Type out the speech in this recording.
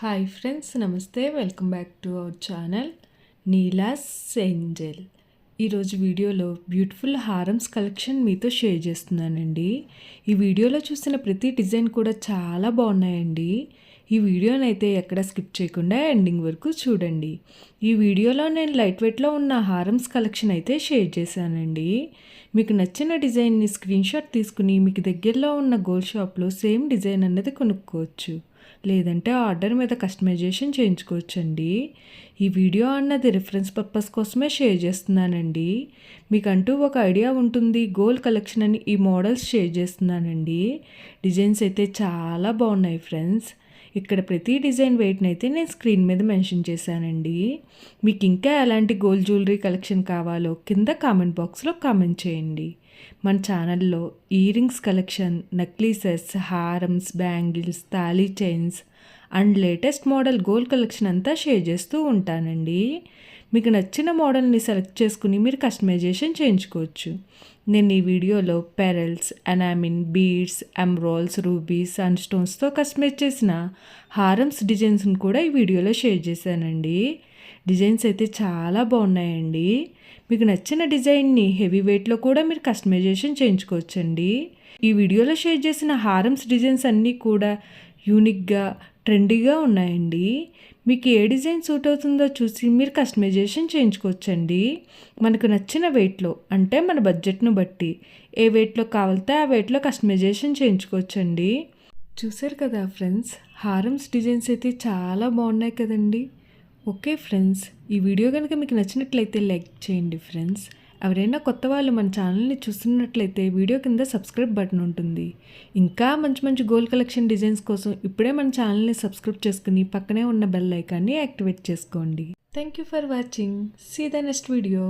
Hi friends, నమస్తే. Welcome back to our channel Neela's Angel. ఈరోజు వీడియోలో బ్యూటిఫుల్ హారమ్స్ కలెక్షన్ మీతో షేర్ చేస్తున్నానండి. ఈ వీడియోలో చూసిన ప్రతి డిజైన్ కూడా చాలా బాగున్నాయండి. ఈ వీడియోనైతే ఎక్కడ స్కిప్ చేయకుండా ఎండింగ్ వరకు చూడండి. ఈ వీడియోలో నేను లైట్ వెయిట్లో ఉన్న హారమ్స్ కలెక్షన్ అయితే షేర్ చేశానండి. మీకు నచ్చిన డిజైన్ని స్క్రీన్ షాట్ తీసుకుని మీకు దగ్గరలో ఉన్న గోల్డ్ షాప్లో సేమ్ డిజైన్ అన్నది కొనుక్కోవచ్చు, లేదంటే ఆర్డర్ మీద కస్టమైజేషన్ చేయించుకోవచ్చండి. ఈ వీడియో అన్నది రిఫరెన్స్ పర్పస్ కోసమే షేర్ చేస్తున్నానండి. మీకంటూ ఒక ఐడియా ఉంటుంది గోల్డ్ కలెక్షన్ అని ఈ మోడల్స్ షేర్ చేస్తున్నానండి. డిజైన్స్ అయితే చాలా బాగున్నాయి ఫ్రెండ్స్. ఇక్కడ ప్రతి డిజైన్ వెయిట్ని అయితే నేను స్క్రీన్ మీద మెన్షన్ చేశానండి. మీకు ఇంకా ఎలాంటి గోల్డ్ జ్యువెలరీ కలెక్షన్ కావాలో కింద కామెంట్ బాక్స్లో కామెంట్ చేయండి. మన ఛానల్లో ఇయర్ రింగ్స్ కలెక్షన్, నెక్లెసెస్, హారమ్స్, బ్యాంగిల్స్, తాళీ chains and latest model gold collection అంతా షేర్ చేస్తూ ఉంటానండి. మీకు నచ్చిన మోడల్ని సెలెక్ట్ చేసుకుని మీరు కస్టమైజేషన్ చేయించుకోవచ్చు. నేను ఈ వీడియోలో pearls, enamel, beads, emeralds, rubies, సన్ స్టోన్స్తో కస్టమైజ్ చేసిన హారమ్స్ డిజైన్స్ని కూడా ఈ వీడియోలో షేర్ చేశానండి. డిజైన్స్ అయితే చాలా బాగున్నాయండి. మీకు నచ్చిన డిజైన్ని హెవీ వెయిట్లో కూడా మీరు కస్టమైజేషన్ చేయించుకోవచ్చండి. ఈ వీడియోలో షేర్ చేసిన హారమ్స్ డిజైన్స్ అన్నీ కూడా యూనిక్గా, ట్రెండీగా ఉన్నాయండి. మీకు ఏ డిజైన్ సూట్ అవుతుందో చూసి మీరు కస్టమైజేషన్ చేయించుకోవచ్చండి. మనకు నచ్చిన వెయిట్లో, అంటే మన బడ్జెట్ను బట్టి ఏ వెయిట్లో కావాలితే ఆ వెయిట్లో కస్టమైజేషన్ చేయించుకోవచ్చండి. చూసారు కదా ఫ్రెండ్స్, హారమ్స్ డిజైన్స్ అయితే చాలా బాగున్నాయి కదండి. ఓకే ఫ్రెండ్స్, ఈ వీడియో కనుక మీకు నచ్చినట్లయితే లైక్ చేయండి ఫ్రెండ్స్. ఎవరైనా కొత్త వాళ్ళు మన ఛానల్ని చూస్తున్నట్లయితే వీడియో కింద సబ్స్క్రైబ్ బటన్ ఉంటుంది. ఇంకా మంచి మంచి గోల్డ్ కలెక్షన్ డిజైన్స్ కోసం ఇప్పుడే మన ఛానల్ని సబ్స్క్రైబ్ చేసుకుని పక్కనే ఉన్న బెల్ ఐకాన్ని యాక్టివేట్ చేసుకోండి. Thank you for watching. See the next video.